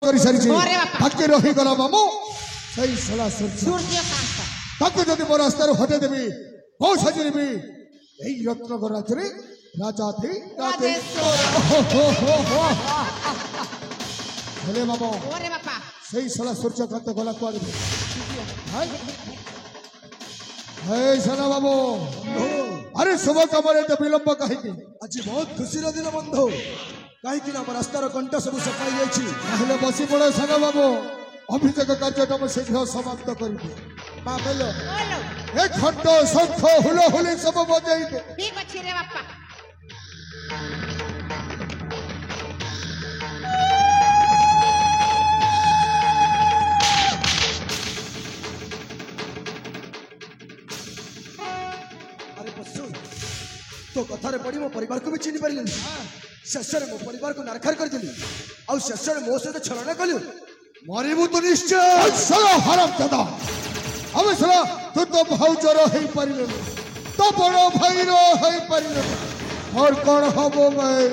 କରି ସାରିଛି ଓରେ ବାପା। ବାକି ରହିଗଲା ମାମୁ ସେଇ ଶଳା ସୂର୍ଯ୍ୟ ସୂର୍ଯ୍ୟକାନ୍ତ ତାକୁ ଯଦି ମୋ ରାସ୍ତାରୁ ହଟେଇ ଦେବି କୋଉ ସାଜିବି ଏଇ ରତ୍ନଗର ରାଜ୍ୟରେ ରାଜା ହେଲେ ମାମୁ ଓରେ ବାପା ସେଇ ଶଳା ସୂର୍ଯ୍ୟକାନ୍ତ ଗଲା କୁଆଡେ ହେଇ ସାନ ବାବୁ ଆରେ ଶୁଭ କାମରେ ଏତେ ବିଳମ୍ବ କାହିଁକି ଆଜି ବହୁତ ଖୁସିର ଦିନ ବନ୍ଧୁ କାହିଁକି ନା ଆମ ରାସ୍ତାର କଣ୍ଟ ସବୁ ସଫା ହେଇଯାଇଛି। ତାହେଲେ ବସି ପଡେ ସାନ ବାବୁ ଅଭିଯୋଗ କାର୍ଯ୍ୟଟା ମୁଁ ଶୀଘ୍ର ସମାପ୍ତ କରିବି ମା ବେଲ ଓଲୋ ଏ ଘଣ୍ଟ ଶଙ୍ଖ ହୁଲ ହୁଲି ସବୁ ବଜେଇବେ ଠିକ ଅଛି ରେ ବାପା ଆରେ ପଶୁ ତୋ କଥାରେ ପଡି ମୋ ପରିବାରକୁ ବି ଚିହ୍ନି ପାରିଲିନି ଶେଷରେ ମୋ ପରିବାରକୁ ନାରଖାର କରିଦେଲି ଆଉ ଶେଷରେ ମୋ ସହିତ ଛଳନା କଲୁ ମରିବୁ ତୁ ନିଶ୍ଚୟ ଶଳା ହରାମ ଦାଦା ଆମେ ଶଳା ତୁ ତ ଭାଉଜର ହେଇପାରିଲୁନି ତ ବଡ ଭାଇର ହେଇପାରିଲୁନି ମୋର କଣ ହବ ଭାଇ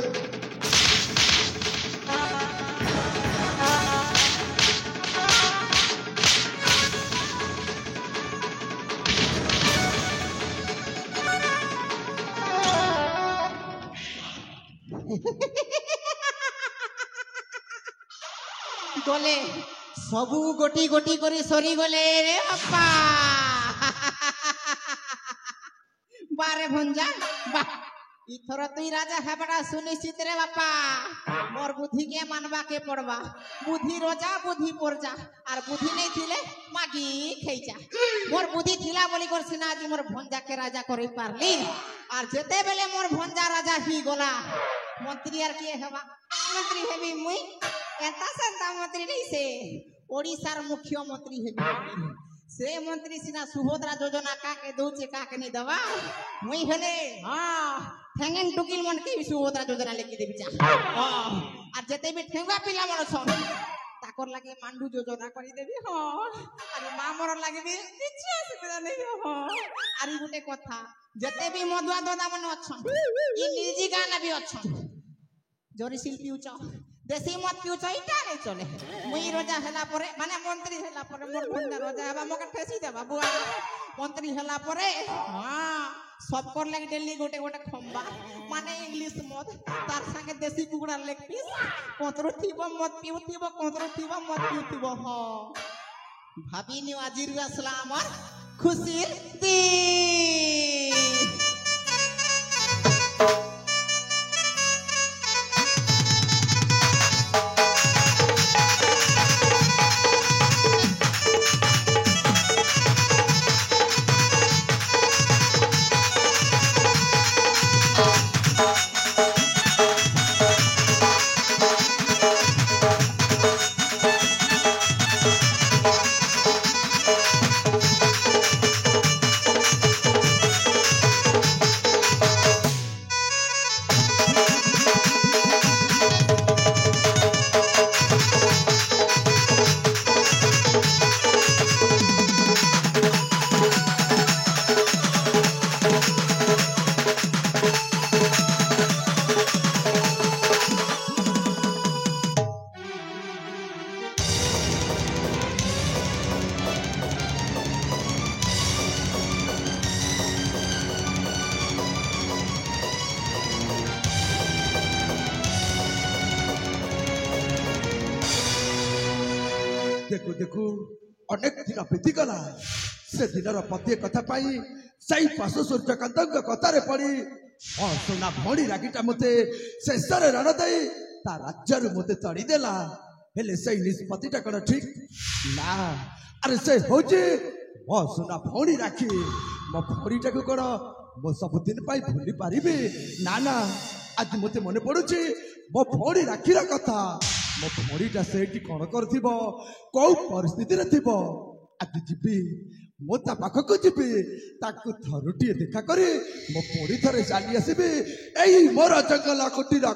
গলে সবু গোটি গোটি করে সরি গলে রে বাপা বারে ভঞ্জা বাহ ইথর তুই রাজা হেবাটা সুনিশ্চিত রে বাপা মোর বুদ্ধি কে মানবা কে পড়বা বুদ্ধি রোজা বুদ্ধি পরজা আর বুদ্ধি নেই থিলে মাগি খেইজা মোর বুদ্ধি থিলা বলি করছি না আজি মোর ভঞ্জাকে রাজা করে পারলি আর যেতে বেলে মোর ভঞ্জা রাজা হি গলা মন্ত্রী আর কে হেবা মন্ত্রী হেবি মুই এতা সেন্তা মন্ত্রী নেই সে ওড়িশার মুখ্যমন্ত্রী হেবি से मंत्री सिना सुभद्रा योजना काके दौचे काके नहीं दवा मुई हेले हां ठेंगन टुकिल मन के सुभद्रा योजना लेके देबी चा हां আর যেতে বি ঠেঙ্গা পিলা মন সব তাকর লাগে মান্ডু যোজনা করি দেবি হাঁ আর মা মর লাগে বি কিছু অসুবিধা নেই হাঁ আর গুটে কথা যেতে বি মদুয়া দাদা মন অছন ই নিজি গানা বি অছন জরি শিল্পী উচ দেশি মত পিউছ ইটা নাই চলে মুই রোজা হেলা পরে মানে মন্ত্রী হেলা পরে মোর ভন্ডা রোজা হেবা মকে ঠেসি দেবা বুয়া মন্ত্রী হেলা পরে হ্যাঁ সব কর লাগি ডেলি গোটে গোটে খম্বা মানে ইংলিশ মদ তার সঙ্গে দেশি কুকুড়ার লেগ পিস কতরু থিব মদ পিউথিব কতরু থিব মদ পিউথিব হ ভাবিনি আজির আসলা আমার খুশির দিন देखु देखु अनेक दिन बीतीगला से दिनर पतिए कथा पाई सही पशु सूर्यकांत कथार पड़ी सुना भणी रागिटा मते शेषर रण दे ता राज्य मते तड़ीदेला हेले से निष्पत्तिटा कौन ठीक ना अरे से हूँ मो सुना भणी राखी मो भणीटा को कौन मो सबुदिन भूली पारि ना ना आज मते मन पड़ुची मो भणी राखीर कथा मो भणीटा से कौन कर कौ परिस्थिति आज जीवी मो ता पाखक जीवी ताकू थरुटी देखा करी मो पुणी थरे चली आसबि एई मोर जंगल कुटीर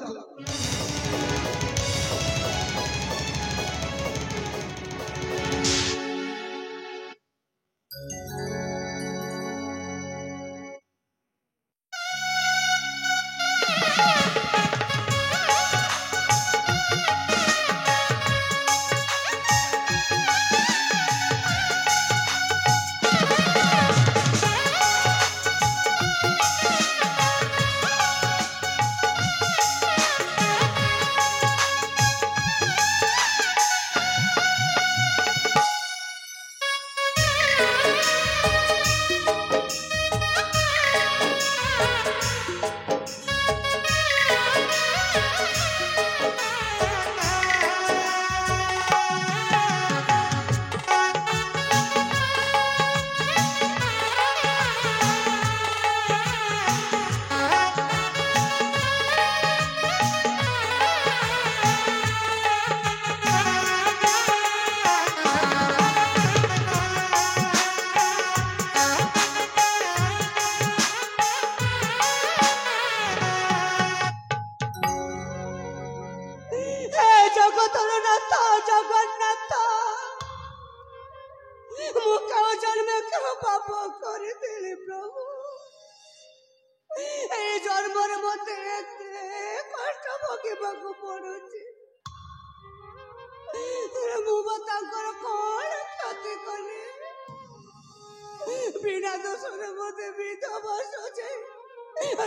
ବିନା ଦୋଷରେ ମୋତେ ବିଧବା ସଜାଇ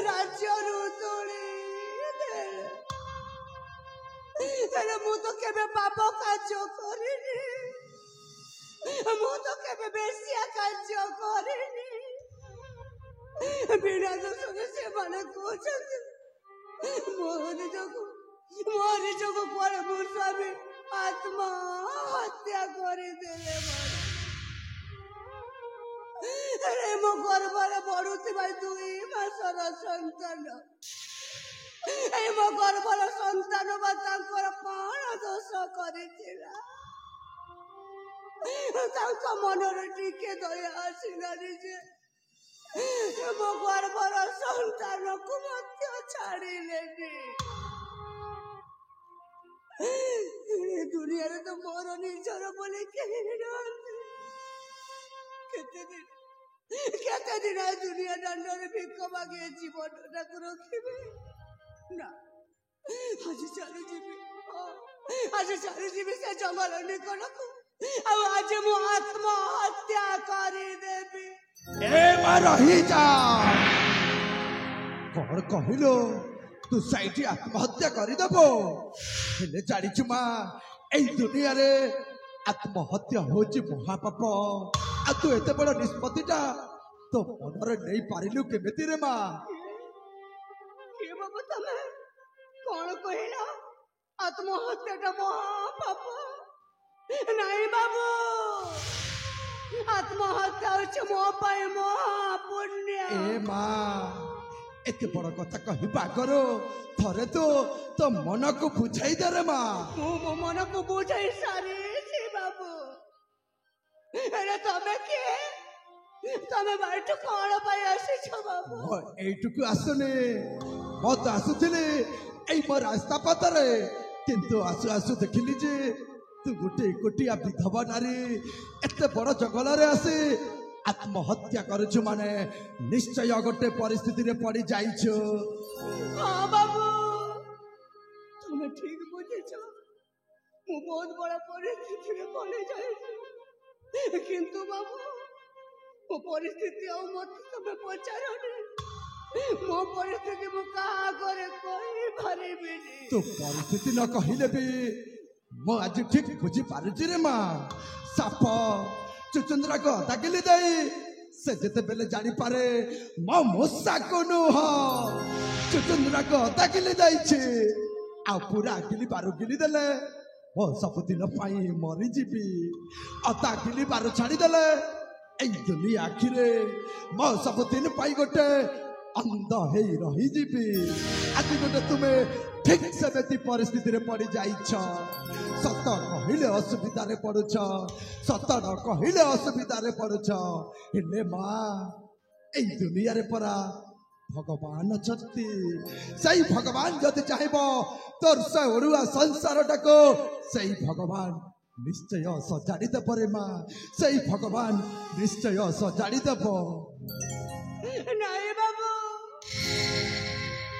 ରାଜ୍ୟରୁ ତୋଳି ଦେଲେ। ହେଲେ ମୁଁ ତ କେବେ ପାପ କାର୍ଯ୍ୟ କରିନି, ମୁଁ ତ କେବେ ବେଶ୍ୟା କାର୍ଯ୍ୟ କରିନି। ବିନା ଦୋଷରେ ସେମାନେ କହୁଛନ୍ତି ମୋ ନିଜକୁ କୁଆଡ଼େ ମୋ ସ୍ୱାମୀ ଆତ୍ମହତ୍ୟା କରିଦେଲେ। ହେଲେ ମୋ ଗର୍ଭରେ ବଢୁଥିବା 2 ମାସର ସନ୍ତାନ, ମୋ ଗର୍ଭର ସନ୍ତାନ ବା ତାଙ୍କର କଣ ଦୋଷ କରିଥିଲା? ତାଙ୍କ ମନରେ ଟିକେ ଦୟା ଆସିଲାନି ଯେ ମୋ ଗର୍ଭର ସନ୍ତାନକୁ ମଧ୍ୟ ଛାଡ଼ିଲେନି। ଦୁନିଆରେ ତ ମୋର ନିଜର ବୋଲି କେହି ନାହାନ୍ତି। କେତେ ଦିନ ଦୁନିଆ ଦାଣ୍ଡରେ ଭିକ ମାଗି ଜୀବନଟାକୁ ରଖିବେ? ନା, ଆଜି ଚାଲିଯିବି ସେ ଜଙ୍ଗଲ ନିକଟକୁ, ଆଉ ଆଜି ମୁଁ ଆତ୍ମହତ୍ୟା କରିଦେବି। ରହିଯା। କଣ କହିଲୁ? ତୁ ସେଇଠି ଆତ୍ମହତ୍ୟା କରିଦେବ? ହେଲେ ଜାଣିଛୁ ମା, ଏଇ ଦୁନିଆରେ ଆତ୍ମହତ୍ୟା ହଉଛି ମହାପାପ। ଆଉ ତୁ ଏତେ ବଡ ନିଷ୍ପତ୍ତିଟା ତୋ ମନରେ ନେଇ ପାରିଲୁ କେମିତି ରେ ମା? କିଏ ବାବୁ ତମେ କଣ କହିଲ? ଆତ୍ମହତ୍ୟାଟା ମହାପାପ? ନାଇଁ ବାବୁ, ଆତ୍ମହତ୍ୟା ହଉଛି ମୋ ପାଇଁ ମହାପୁଣ୍ୟ। ଏ ମା, ଏତେ ବଡ କଥା କହିବା ଆଗରୁ ଥରେ ତୁ ତୋ ମନକୁ ବୁଝାଇ ଦେ ରେ ମା। ମୁଁ ମୋ ମନକୁ ବୁଝାଇ ସାରିଛି ବାବୁ। ହେଲେ ତମେ କିଏ? ତମେ ବାଇଠୁ କଣ ପାଇଁ ଆସିଛ ବାବୁ? এইটুকু আসুনি, ମୁଁ ତ ଆସୁଥିଲି ଏଇ ମୋ ରାସ୍ତା ପଥରେ, କିନ୍ତୁ ଆସୁ ଆସୁ ଦେଖିଲି ଯେ ତୁ ଗୋଟେ ଏକୁଟିଆ ବିଧବା ନାରୀ ଏତେ ବଡ ଜଙ୍ଗଲରେ ଆସି ଆତ୍ମହତ୍ୟା କରୁଛୁ, ମାନେ ନିଶ୍ଚୟ ଗୋଟେ ପରିସ୍ଥିତିରେ ପଡି ଯାଇଛୁ। ହଁ ବାବୁ, ତମେ ଠିକ ବୁଝିଛ। ମୁଁ ବହୁତ ବଡ ପରିସ୍ଥିତିରେ ପଡି ଯାଇଛି। କିନ୍ତୁ ବାବୁ, ମୋ ପରିସ୍ଥିତି ଆଉ ମତେ ତମେ ପଚାରନି। ମୋ ପରିସ୍ଥିତି ମୁଁ କାହା ଆଗରେ କହିପାରିବିନି। ତୁ ପରିସ୍ଥିତି ନ କହିଲେ ବି ମୁଁ ଆଜି ଠିକ ବୁଝିପାରୁଛି ରେ ମା। ସାପ ଚୁଚୁନ୍ଦ୍ରାକୁ ଅଧା ଗିଲି ଦେଇ ସେ ଯେତେବେଳେ ଜାଣିପାରେ ମୋ ମୂଷାକୁ ନୁହଁ, ଚୁଚୁନ୍ଦ୍ରାକୁ ଅଧା ଗିଲି ଦେଇଛି, ଆଉ ପୁରା ଗିଲିବାରୁ ଗିଲି ଦେଲେ ମୋ ସବୁଦିନ ପାଇଁ ମରିଯିବି। ଅଧା ଗିଲିବାରୁ ଛାଡ଼ିଦେଲେ ଏଇ ଦୁନିଆ ଆଖିରେ ମୋ ସବୁଦିନ ପାଇଁ ଗୋଟେ ଅନ୍ଧ ହେଇ ରହିଯିବି। ଆଜି ଗୋଟେ ତୁମେ ଠିକ ସେମିତି ପରିସ୍ଥିତିରେ ପଡି ଯାଇଛ। ସତ କହିଲେ ଅସୁବିଧାରେ ପଡୁଛ, ସତ ନ କହିଲେ ଅସୁବିଧାରେ ପଡୁଛ। ହେଲେ ମା, ଏଇ ଦୁନିଆରେ ପରା ଭଗବାନ ଅଛନ୍ତି। ସେଇ ଭଗବାନ ଯଦି ଚାହିଁବ ତୋର ସେ ଅଡୁଆ ସଂସାରଟାକୁ, ସେଇ ଭଗବାନ ନିଶ୍ଚୟ ସଜାଡ଼ି ଦେବ ରେ ମା। ସେଇ ଭଗବାନ ନିଶ୍ଚୟ ସଜାଡ଼ି ଦେବ। ନାଇଁ ବାବୁ,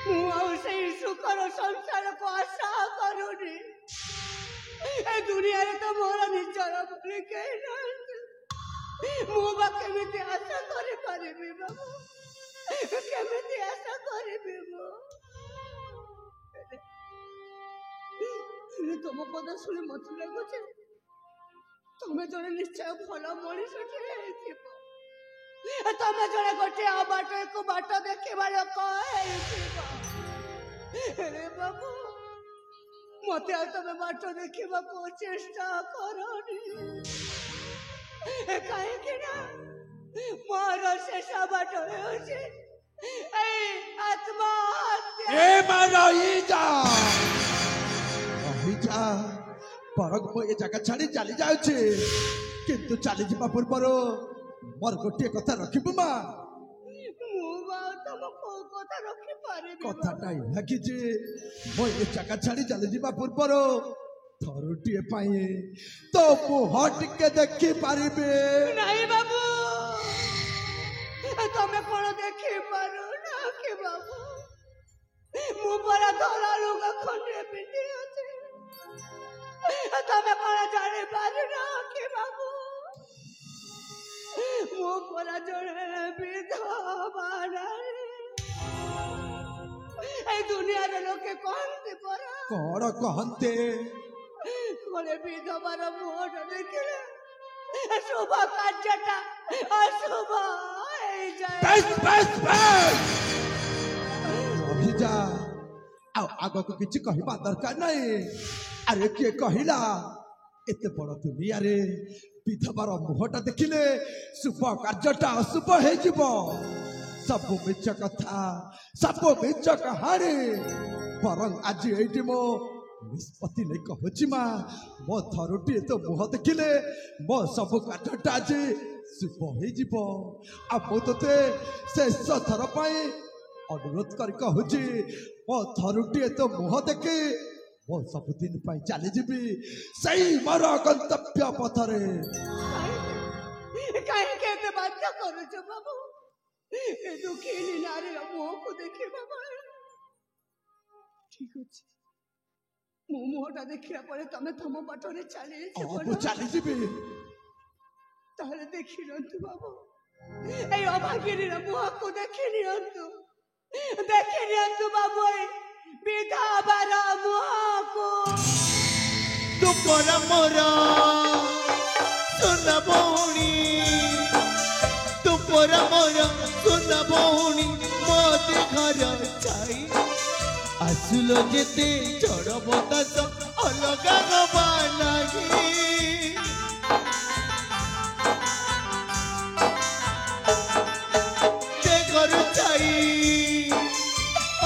ମୁଁ ଆଉ ସେଇ ସୁଖର ସଂସାରକୁ ଆଶା କରୁନି। ଏ ଦୁନିଆରେ ତ ମୋର ନିଜର ବୋଲି କେହି ନାହାନ୍ତି। ମୁଁ ବା କେମିତି ଆଶା କରିପାରିବି ବାବୁ? କେମିତି ଆଶା କରିବି ମୁଁ? ତମ କଥା ଶୁଣି ମତେ ଲାଗୁଛି ତମେ ଜଣେ ନିଶ୍ଚୟ ଭଲ ମଣିଷଟିଏ ହେଇଥିବ। ତମେ ଜଣେ ଗୋଟିଏ ଅବାଟକୁ ବାଟ ଦେଖିବା ଲୋକ ହେଇଥିବ। ହେଲେ ବାବୁ, ମତେ ଆଉ ତମେ ବାଟ ଦେଖିବାକୁ ଚେଷ୍ଟା କରନି। କାହିଁକି ନା ମୋର ଶେଷ ବାଟ ହେଉଛି ଏଇ ଆତ୍ମହତ୍ୟା। ରହିଯା ବରଂ ମୁଁ ଏ ଜାଗା ଛାଡି ଚାଲି ଯାଉଛି, କିନ୍ତୁ ଚାଲିଯିବା ପୂର୍ବରୁ ମୋର ଗୋଟିଏ କଥା ରଖିବୁ ମା। ମୁଁ ବା ତମ କୋଉ କଥା ରଖିପାରିବି? କଥାଟା ଏହା କି ଯେ ମୁଁ ଏ ଜାଗା ଛାଡି ଚାଲିଯିବା ପୂର୍ବରୁ ଥରୁଟିଏ ପାଇଁ ତୋ ମୁହଁ ଟିକେ ଦେଖିପାରିବି। ନାଇଁ ବାବୁ, ତମେ କଣ ଦେଖିପାରୁନ କି ବାବୁ? ମୁଁ ପରା ଧଳା ଲୁଗା ଖଣ୍ଡେ ପିନ୍ଧି ଅଛି। ତମେ କଣ ଜାଣିପାରୁନ କି ବାବୁ? ମୁଁ ପରା ଜଣେ বিধবা নারী এই দুনিয়ার লোকে কহନ୍ତି পরা କଣ କହନ୍ତେ কোলে বিধবার মুহଁটা ଦେଖିଲେ শুভ କାର୍ଯ୍ୟଟା অশুভ ହେଇଯାଏ ବେଶ ବେଶ ବେଶ ରହିଯା ଆଉ ଆଗକୁ କିଛି କହିବା ଦରକାର ନାହିଁ ଆରେ କିଏ କହିଲା ଏତେ ବଡ ଦୁନିଆରେ ବିଧବାର ମୁହଁଟା ଦେଖିଲେ ଶୁଭ କାର୍ଯ୍ୟଟା ଅଶୁଭ ହେଇଯିବ ସବୁ ମିଛ କଥା ସବୁ ମିଛ କାହାଣୀ ବରଂ ଆଜି ଏଇଠି ମୋ ନିଷ୍ପତ୍ତି ନେଇ କହୁଛି ମା ମୋ ଥରୁଟିଏ ତ ମୁହଁ ଦେଖିଲେ ମୋ ସବୁ କାର୍ଯ୍ୟଟା ଆଜି ଶୁଭ ହେଇଯିବ ଆଉ ମୁଁ ତୋତେ ଶେଷ ଥର ପାଇଁ ଅନୁରୋଧ କରି କହୁଛି ମୋ ଥରୁଟିଏ ତ ମୁହଁ ଦେଖି ମୁଁ ସବୁଦିନ ପାଇଁ ଚାଲିଯିବି ସେଇ ମୋର ଗନ୍ତବ୍ୟ ପଥରେ କାହିଁକି ଏତେ ବାଧ୍ୟ କରୁଛ ବାବୁ ଏ ଦୁଃଖିନୀ ନାରୀର ମୁହଁକୁ ଦେଖିବା ପାଇଁ ଠିକ ଅଛି ମୋ ମୁହଁଟା ଦେଖିଲା ପରେ ତମେ ତମ ବାଟରେ ମୁଁ ଚାଲିଯିବି ତାହେଲେ ଦେଖି ନିଅନ୍ତୁ ବାବୁ ଏଇ ଅଭାଗିନୀର ମୁହଁକୁ ଦେଖି ନିଅନ୍ତୁ ବାବୁ ଏଇ ବିଧବାର ମୁହଁକୁ ତୁମର ମୋର ସୁନା ଭଉଣୀ ତୁମର ମୋର ସୁନା ଭଉଣୀ ମୋ ଘର ଛାଇ ଆସିଲ ଯେତେ ଚଢ ବତାସ ଅଲଗା ହବା ଲାଗି ସେ ଘର ଛାଇ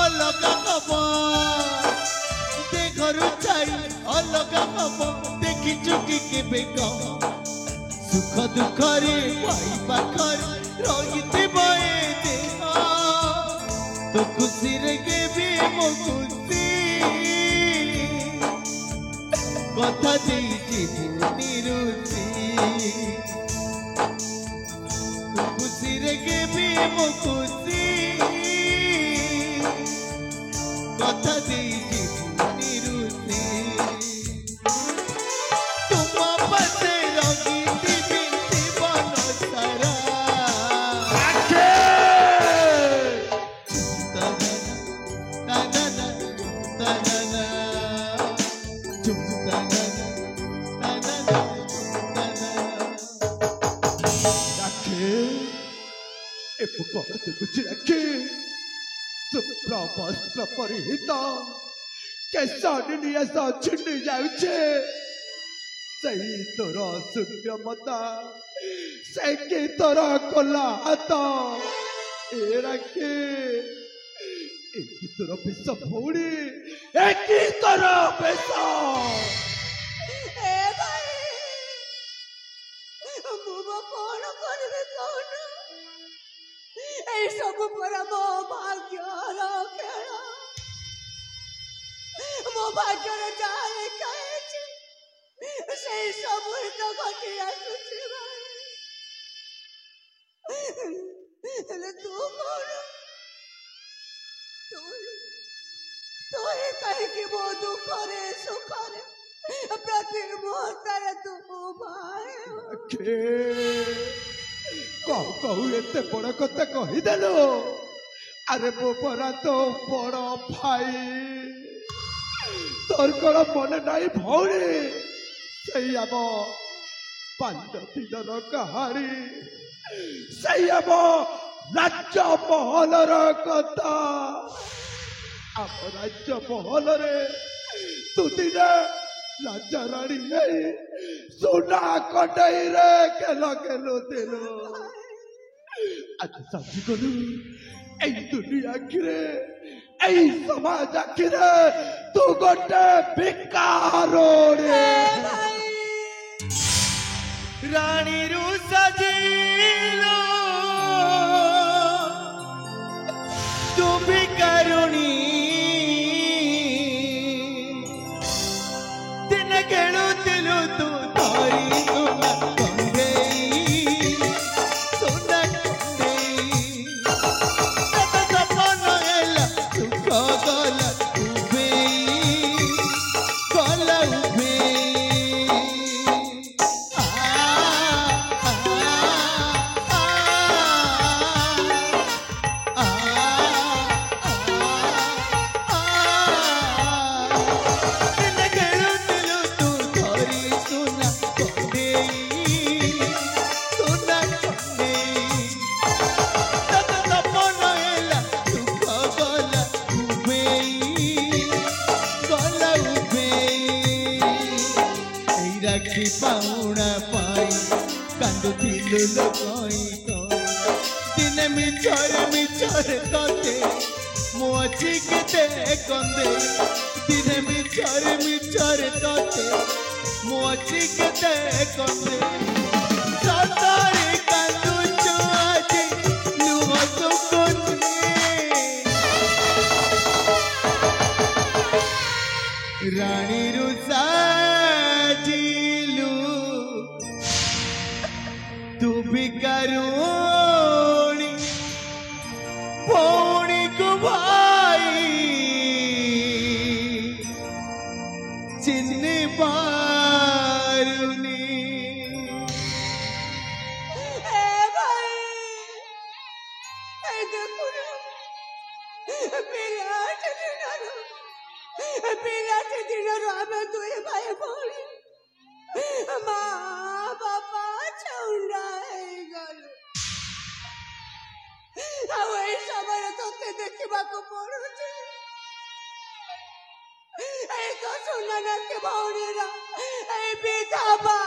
ଅଲଗା ହବା ସେ ଘର ଛାଇ ଅଲଗା ହବ ଦେଖିଛୁ କି କେବେ କହ ସୁଖ ଦୁଃଖରେ ଭାଇ ପାଖରେ ରହିଥିବ ଏ ଦେହ ତୋ ଖୁସିରେ କେବେ ମୋ ଖୁସି କଥା ଦେଇଛି ନିରୁଚି ତୋ ଖୁସିରେ କେବେ ମୋ ଖୁସି କଥା ଦେଇଛି ନିରୁଚି ତୁମ ପାଶେ ରହିଥିବି ଜୀବନ ସାରା कुछ रखे वस्त्र परिहित केश निनियास छिंडी जाउछे सही तोर शून्य मता से कि तोर कोला हाथ ए रखे एक तोर बेश भौणी एक तोर बेश ए भाई मुझे कौन करबे कौन এই সব পরা মো ভাগ্যর খেল মো ভাগ্যর যা লেখা আছে সেই সব তো ঘটি আসুছি ହେଲେ ତୁ କଣ তুই কাহিকি ମୋ ଦୁଃଖରେ ସୁଖରେ ପ୍ରତି ମୁହୂର୍ତ୍ତରେ ତୁ ଭାଇ କହୁ କହୁ ଏତେ ବଡ କଥା କହିଦେଲୁ ଆରେ ମୋ ପରା ତ ବଡ ଭାଇ ତୋର କଣ ମନେ ନାହିଁ ଭଉଣୀ ସେଇ ଆମ 5 ଦିନର କାହାଣୀ ସେଇ ଆମ ରାଜମହଲର କଥା ଆମ ରାଜମହଲରେ ତୁ ଦିନେ ରାଜା ରାଣୀ ହେଇ ସୁନା କଟେଇରେ କେଲ କେଲୁଥିଲୁ ଆଜି ସାଜିଗଲୁ ଏଇ ଦୁନିଆ ଆଖିରେ ଏଇ ସମାଜ ଆଖିରେ ତୁ ଗୋଟେ ଭିକାରୋଡେ ରାଣୀରୁ ସାଜିଲୁ ତୁ ଭିକାରୁଣୀ ଦିନେ ଖେଳୁଥିଲୁ ତୁ ଧରି ସୁନା କଣ୍ଢେଇ ସୁନା କଣ୍ଢେଇ ତୋ ସପନ ହେଲା ସୁଖ ଗଲା ଉଭେଇ ଗଲା ଉଭେଇ सुना कंदेई सुना कंदेई तत तपन एला दुख गला उबेई राखी पाउना पाई कांदुथिलु लोकई दिने मिछर तते मो अच्छी केते कंदे दिने मिछर तते मो अच्छी केते कंदे सतारे कांदुचु आजी लुह सुकुने रानी रुसाजिलु तू भी करूणी पौनी को भाई चिन्नी पारुनी ପିଲାଟି ଦିନରୁ ଆମେ ଦୁଇ ଭାଇ ଭଉଣୀ ମା ବାପା ଛଉଣ୍ଡା ହେଇଗଲୁ ଆଉ ଏଇ ସମୟରେ ତତେ ଦେଖିବାକୁ ପଡୁଛି ଏଇ ତ ସୁନା ନାତି ଭଉଣୀର ଏଇ ବିଧବା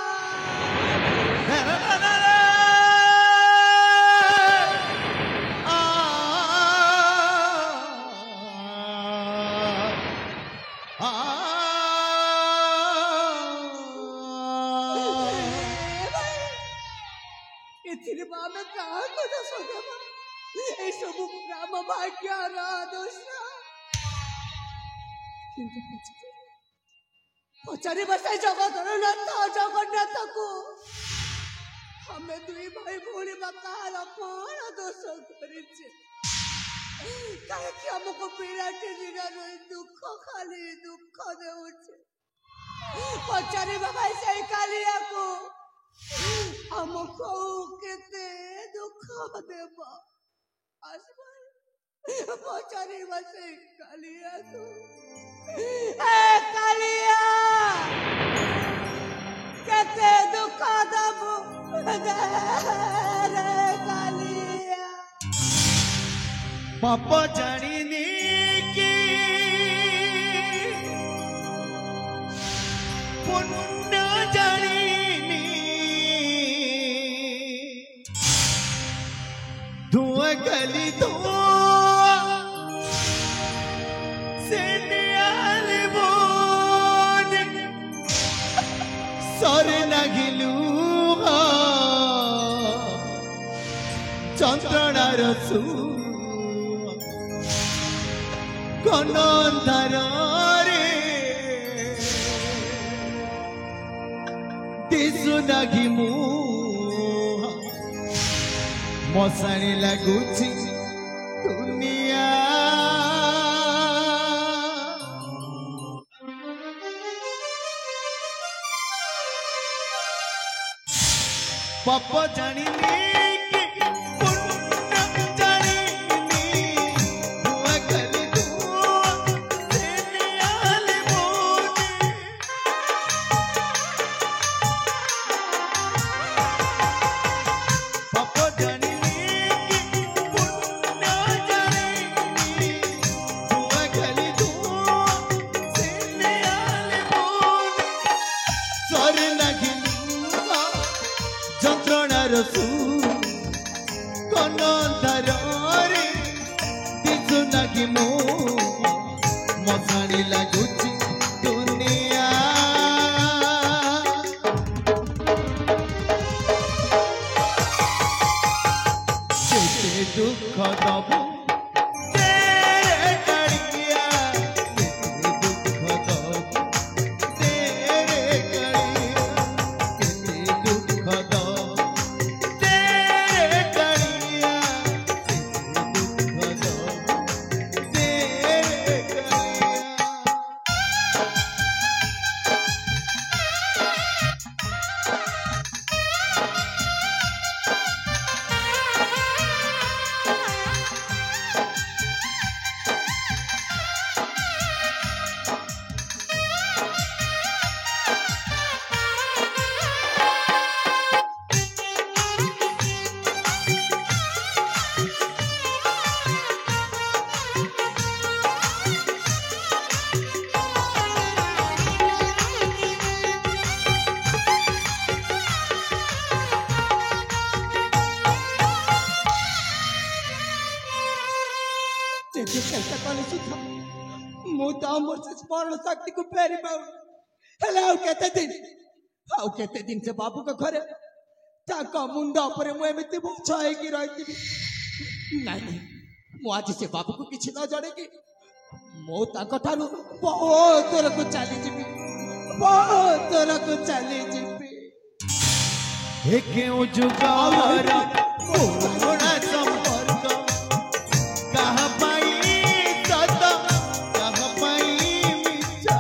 ଏଥିରେ ଆମେ କାହାକୁ ଦୋଷ ଦେବା ଏସବୁ ଗ୍ରାମ ଭାଗ୍ୟର ଦୋଷ କିନ୍ତୁ ପଚାରିବା ସେ ଜଗତର ନାଥ ଜଗନ୍ନାଥକୁ ଆମେ ଦୁଇ ଭାଇ ଭଉଣୀ ବା କାହାର କଣ ଦୋଷ କରିଛେ କାହିଁକି ଆମକୁ ପିଲାଟି ଦିନରୁ ଦୁଃଖ ଖାଲି ଦୁଃଖ ଦେଉଛେ ପଚାରିବା ଭାଇ ସେଇ କାଳିଆକୁ ଆମକୁ କେତେ ଦୁଃଖ ଦେବ ପଚାରିବା ସେଇ କାଳିଆକୁ କାଳିଆ କେତେ ଦୁଃଖ ଦବୁ କାଳିଆ पाप जानी की पुण्य जानी धुआं गली धुआं से नियाले बोन सरे नागिलू चंद्रणार सू कनंधारे दिसु नागी मु मसाणी लगुची दुनिया पाप जानी कनंधारे दिसु नागी मु मसाणी लगुची दुनिया केते दुख दबु तेरे कालिया केते दुख दबु तेरे कालिया केते दुख दबु मोर से स्मरण शक्ति को फेरी पाऊ हेले आउ केते दिन से बाबू के घरे ताका मुंड ऊपर मु एमिति बोझ होइकी रहितिबी नहीं मु आज से बाबू को किछि न जाने कि मो ताका ठारू बहुत दूर को चली जीबी बहुत दूर को चली जीबी हे क्यों जुगार कोना संपर्क कहा पाई सदा कहा पाई मिचा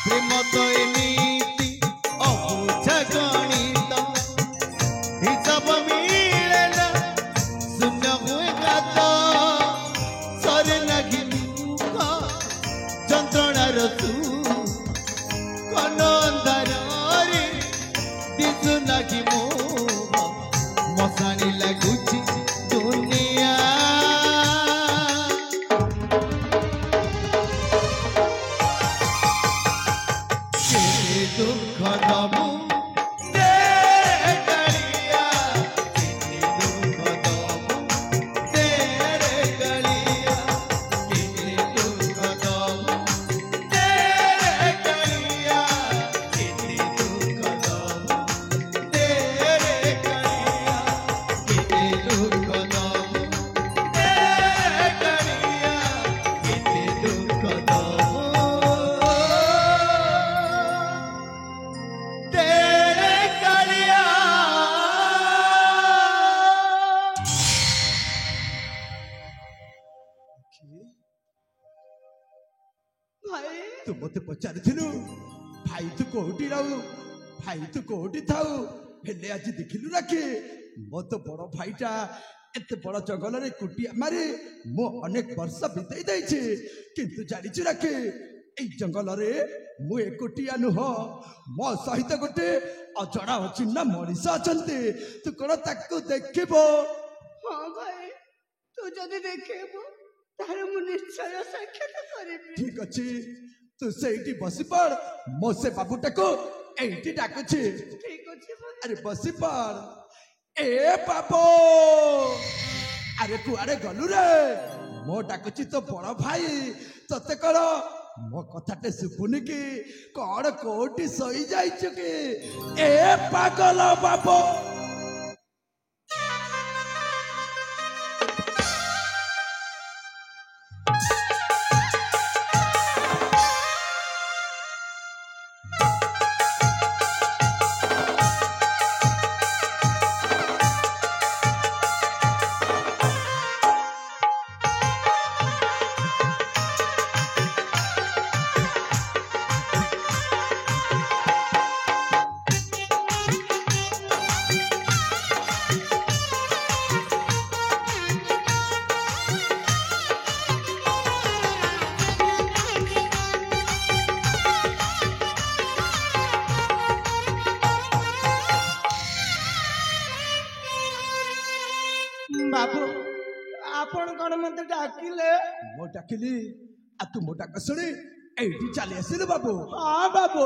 प्रेम तो एमिति अबुझ गणित हिसाब मिलेला शून्य हुए गाता सरे नागी दुख যন্ত্রণার কোন অন্ধারে দিশু নাকি মোহ মশানি লাগুছি দুনিয়া কেতে দুঃখ দবু দে কালিয়া কেতে দুঃখ দবু দে রে কালিয়া কেতে দুঃখ দবু ଭାଇ ତୁ ମତେ ପଚାରିଥିଲୁ ଭାଇ ତୁ କୋଉଠି ରହୁ ଭାଇ ତୁ କୋଉଠି ଥାଉ ହେଲେ ଆଜି ଦେଖିଲୁ ରାକ୍ଷୀ ମୋ ତ ବଡ ଭାଇଟା ଏତେ ବଡ ଜଙ୍ଗଲରେ କୁଟିଆ ମାରି ମୁଁ ଅନେକ ବର୍ଷ ବିତେଇ ଦେଇଛି କିନ୍ତୁ ଜାଣିଛୁ ରାକ୍ଷୀ ଏଇ ଜଙ୍ଗଲରେ ମୁଁ ଏକୁଟିଆ ନୁହଁ ମୋ ସହିତ ଗୋଟେ ଅଜଣା ଅଚିହ୍ନା ମଣିଷ ଅଛନ୍ତି ତୁ କଣ ତାକୁ ଦେଖିବ ହଁ ଭାଇ ତୁ ଯଦି ଦେଖେଇବୁ ତାହେଲେ ମୁଁ ନିଶ୍ଚୟ ସାକ୍ଷାତ କରିବି ଠିକ ଅଛି ତୁ ସେଇଠି ବସି ପଡ ମୋ ସେ ବାବୁଟାକୁ ଏଇଠି ଡାକୁଛି ଠିକ ଅଛି ଭାଇ ଆରେ ବସି ପଡ ଏ ବାବୁ ଆରେ କୁଆଡେ ଗଲୁ ରେ ମୋ ଡାକୁଛି ତ ବଡ ଭାଇ ତତେ କଣ ମୋ କଥାଟେ ଶୁଭୁନି କି କଣ କୋଉଠି ଶୋଇ ଯାଇଛୁ କି ଏ ପାଗଳ ବାବୁ ବାବୁ ଆପଣ କଣ ମତେ ଡାକିଲେ ମୁଁ ଡାକିଲି ଆଉ ତୁ ମୋ ଡାକ ଶୁଣି ଏଇଠି ଚାଲି ଆସିଲୁ ବାବୁ ହଁ ବାବୁ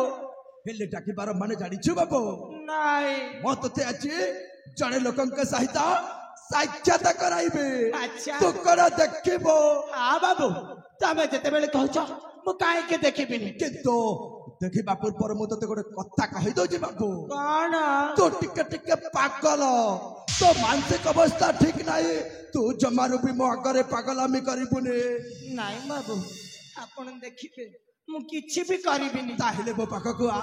ହେଲେ ଡାକିବାର ମାନେ ଜାଣିଛୁ ବାବୁ ନାଇଁ ମୁଁ ତତେ ଆଜି ଜଣେ ଲୋକଙ୍କ ସହିତ ସାକ୍ଷାତ କରାଇବି ଆଚ୍ଛା। ତୁ କଣ ଦେଖିବ ହଁ ବାବୁ ତମେ ଯେତେବେଳେ କହୁଛ ମୁଁ କାହିଁକି ଦେଖିବିନି କିନ୍ତୁ ଦେଖିବା ପୂର୍ବରୁ ମୁଁ ତତେ ଗୋଟେ କଥା କହିଦଉଛି ବାବୁ କଣ ତୁ ଟିକେ ଟିକେ ପାଗଳ ତୋ ମାନସିକ ଅବସ୍ଥା ଠିକ ନାହିଁ ତୁ ଜମାରୁ ବି ମୋ ଆଗରେ ପାଗଲାମି କରିବୁନି ନାଇଁ ବାବୁ ଆପଣ ଦେଖିବେ ମୁଁ କିଛି ବି କରିବିନି ତାହେଲେ ମୋ ପାଖକୁ ଆ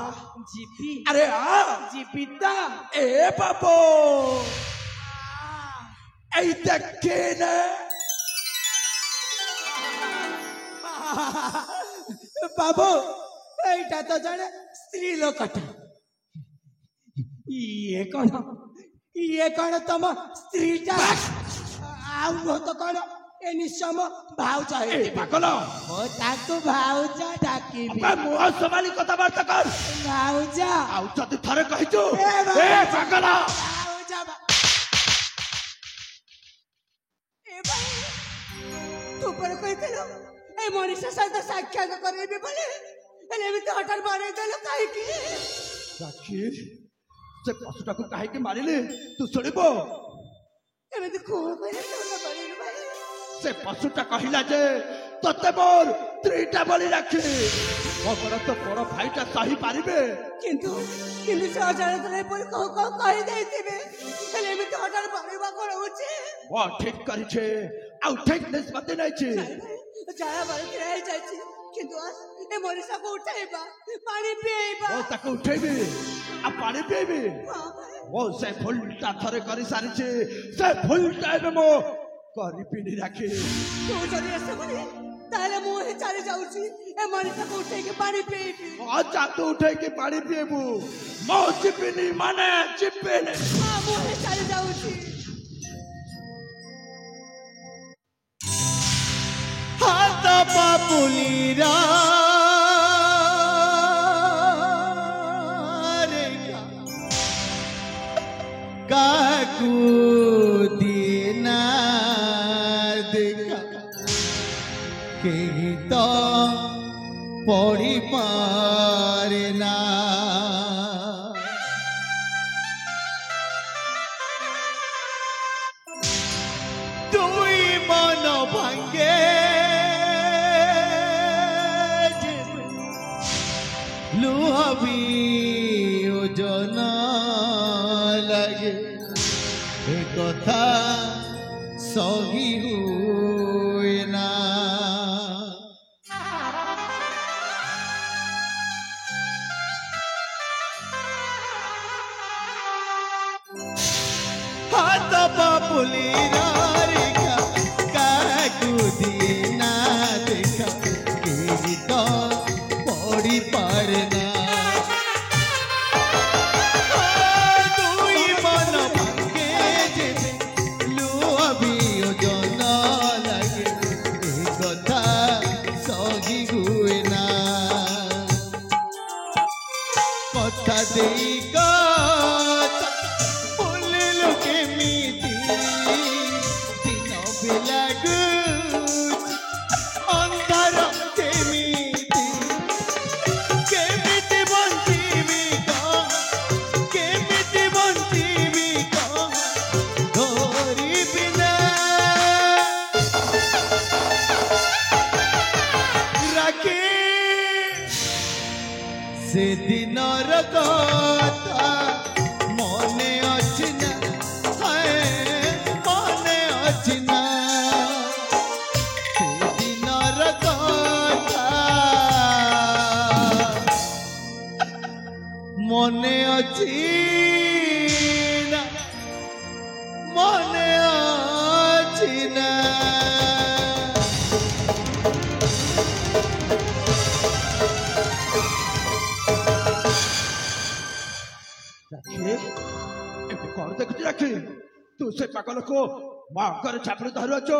ଯିବି ଆରେ ଆ ଯିବି ତ ଏ ବାବୁ ଏଇ ଦେଖିନେ ବାବୁ ଏଇଟା ତ ଜଣେ ସ୍ତ୍ରୀ ଲୋକଟା ଇଏ କଣ ତମ ସ୍ତ୍ରୀଟା ଆଉ ନୁହ ତ କଣ ଏ ନିଶ୍ଚୟ ମୋ ଭାଉଜ ହେଇଥିବେ। ପାଗଳ ମୁଁ ତାକୁ ଭାଉଜ ଡାକିବି ମୁଁ ସମାଳି କଥାବାର୍ତ୍ତା କର ଭାଉଜ ଆଉ ଯଦି ଥରେ କହିଛୁ ଏ ବାବୁ। ଏ ପାଗଳ ଭାଉଜ ଏ ଭାଇ ତୁ ପରେ କହିଥିଲୁ ଏ ମଣିଷ ସହିତ ସାକ୍ଷାତ କରେଇବି ବୋଲି ହେଲେ ଏମିତି ହଠାତ୍ ବନେଇଦେଲୁ କାହିଁକି ରାକ୍ଷୀ ସେ ପଶୁଟାକୁ କାହିଁକି ମାରିଲି ତୁ ଶୁଣିବ ଏମିତି କଣ କହିଲେ से पशुटा कहला जे तते मोर 3टा बलि राखी मगर तो बड़ भाईटा सही पारिबे किंतु किंतु से अचानक तले पर कहि देइतिबे हेले एमिति हटार पारिबा कोन होचे वो ठीक करी छे आउ ठीक निष्पत्ति नै छे जाया बारे रह जाइछि किंतु आज ए मनीषा को उठाइबा पानी पिएबा ओ ताको उठेबी आ पानी पिएबी हां भाई ओ से फुलटा थरे करी सारी छे से फुलटा एबे मो करी पिनी राखी तू जदी ऐसे बोले ताले मुहे चली जाउछि ए मनीषा को उठे के पानी पिएबी अच्छा तू उठे के पानी पिएबू मो चिपिनी माने चिपिनी हां मुहे चली जाउछि हाथ पापुलीरा रेखा काकू दीना देखा केही तो पढ़ी पारे ना दुई मन भांगे लुहबी ओजन लगे ए कथा सही हुए ना हाथ पापुली रेखा काकू दीना देखा केही तो पड़ी पारे ना दुई मन भांगे जेबे लुहबी ओजन लगे ए कथा सही हुए ना कथा देई कथा बोलिलु केमिति दिन बेलागु अंधार केमिति केमिति बंचिबी केमिति बंचिबी धरी बिना राखी से दिनर कथा मने अछि ना हाय मने अछि ना से दिनर कथा मने अछि ना मने अछि ना राखी एबे कौन देखुची राखी तू से पागल को मां घर छापड़ी धरु अछो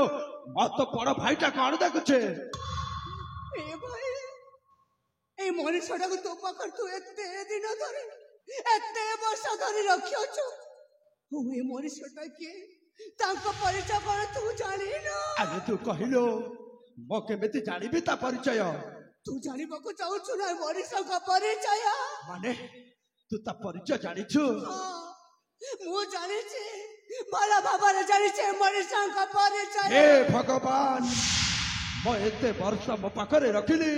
मत तो बड़ भाईटा कौन देखुचे ए भाई ए मनीषा को तो पाकर तू एते दिन धरे एते वर्ष धरी रखियो ओ ए मनीषा के तांको परिचय कोन तू जानी ना अरे तू कहिलो मो केमिति जानिबी ता परिचय तू जानिबा को चाहू ना मनीषा का परिचय माने तू ता परिचय जानिछु मु जानी छी भला बाबा जानी छी मनीषा का परिचय हे भगवान मो एते वर्ष मो पाखरे रखिली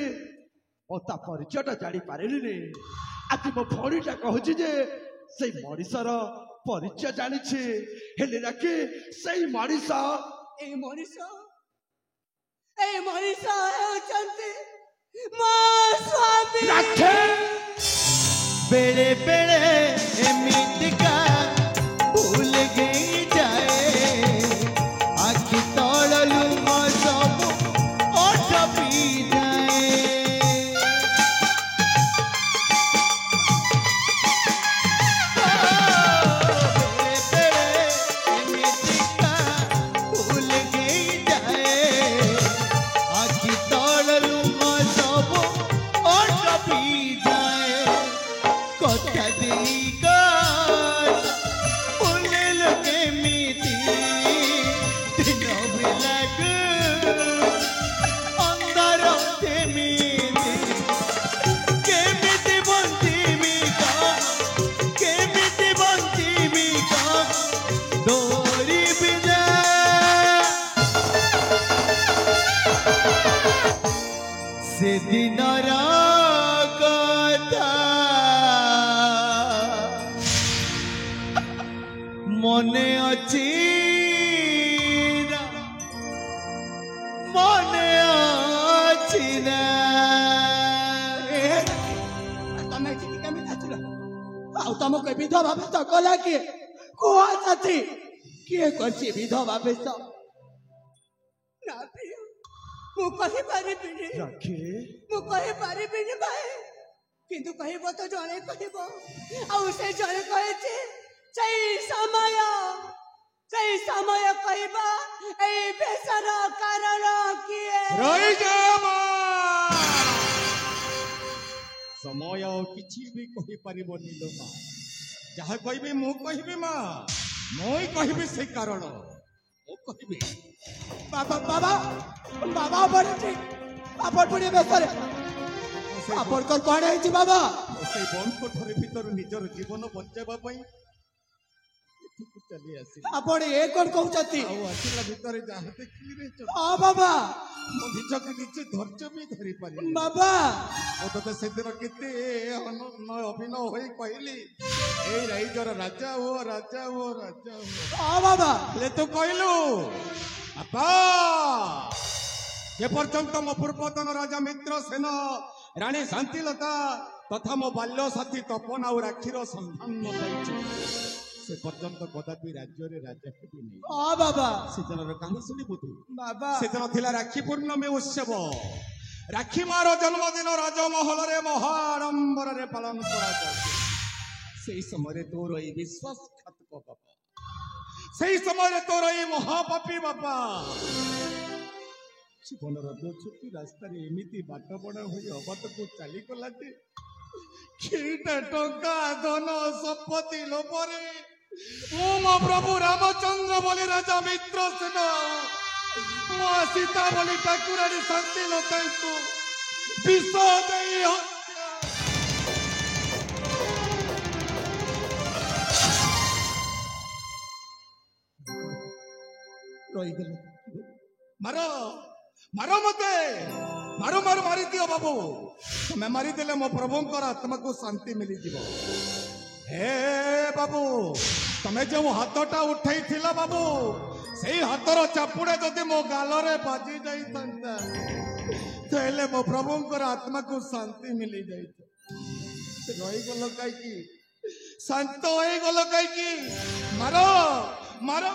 ओ ता परिचयटा जानी पारिलिनी आज मो भौणीटा कहूची जे से मनीषर परिचय जानिछि हेले राखी सेई मनीषा ए मनीषा होचंती मो स्वामी राखे बेड़े बेड़े एमितिका भूल गई जाए आखि तोड़लू मो सब ओठ पी जाए बेड़े बेड़े एमितिका भूल गई जाए आखि तोड़लू मो सब ओठ पी जाए कथा घर कथा मने अछि ना मने अछि ना तमे एठी केमिति आछिला आउ तमको विधवा भेष कला किए कुआ साथी किए करछि विधवा भेष ना प्रिय मु कहि पारिबिनी राखी मु कहि पारिबिनी भाई किंतु कहबो तो जणे कहबो आउ से जणे कहछि सही समय कहबा ए भेषर कारण किए रही जा समय किछि भी कहि परिबोनी लो मा जहा कहबी मु कहबी मा मोई कहबी से कारण मु कहबी बाबा बाबा बाबा बड़े आपण पुणे भेषर आपण कर कोण है बाबा से बंद कोठरी भीतर निजर जीवन बचाइबा पई एठिक चली आसी आपण ए कोण कहउचती आउ आसिला भीतर जाहा देखली रे आ बाबा मो निजक निजे धैर्य भी धरि पारि बाबा ओ तो से दिन केते अभिनय होई कहली ए राइजर राजा हो राजा हो राजा हो आ बाबा ले तू कहलु अपा जे पर्यंत मो पूर्वतन राजा मित्र सेन रानी शांतिलता तथा मो बाल्य साथी तपन आउ राक्षीर संधान न पाइछु से पर्यंत कदापि राज्य रे राजा हेबी नै आ बाबा से जनर कहानी सुनिबु तू बाबा से दिन थिला राखी पूर्णमी उत्सव राखी मार जन्मदिन राजमहल रे महाडंबर रे पालन करा जाए से समय तोर ई विश्वासघातक बापा से समय तोर ई महापापी बापा जीवनर दोछुटी रास्ता रे एमिति बाट बड़ा होई अबात को चाली गला जे खीटा टंका धन संपत्ति लोपरे ओ मो प्रभु रामचंद्र बोली राजा मित्र सेन मो सीता बोली ठाकुरानी शांति लता को विष देई रही गेल मारो मारो मते मारो मारो मारी दियो बाबू मैं मारी देले मो प्रभुंकर आत्मा को शांति मिली जीवो हे बाबू तमे जो हाथटा उठाई थिला बाबू सेही हाथर चापुड़े जदि मो गालरे बाजी जाई तंता तहेले मो प्रभुंकर आत्मा को शांति मिली जाई रही गलो काई की शांत होई गलो काई की मारो मारो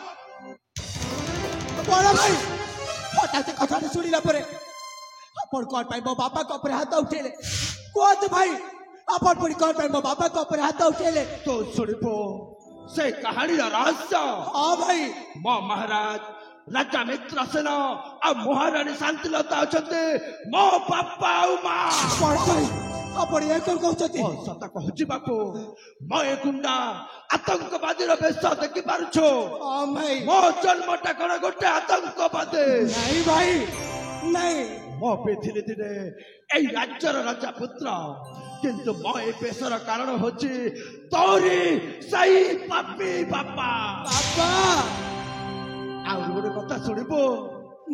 बड़ा भाई हठात कथा शुणिला परे आपण कोन पाई मो बाबा को ऊपर हाथ उठेले कोत भाई आपण पुरी कोन पाई मो बाबा को ऊपर हाथ उठेले तो सुनिबो से कहानी रहस्य हां भाई मो महाराज राजा मित्र सेन आ महारानी शांतिलता अछते मो बापा आ मां बड़ा भाई आपण ए कोन कहउचती ओ सता कहउची बापू मो ए गुंडा आतंकवादी रो बेस देखि पारुछो हां भाई मो जन्मटा कोन गोटे आतंकवादी नहीं भाई नहीं मो पेथिले दिने ए राज्यर राजा पुत्र किंतु मो ए पेशर कारण होची तोरी सही पापी बापा बाबा आ गोटे कथा सुनिबो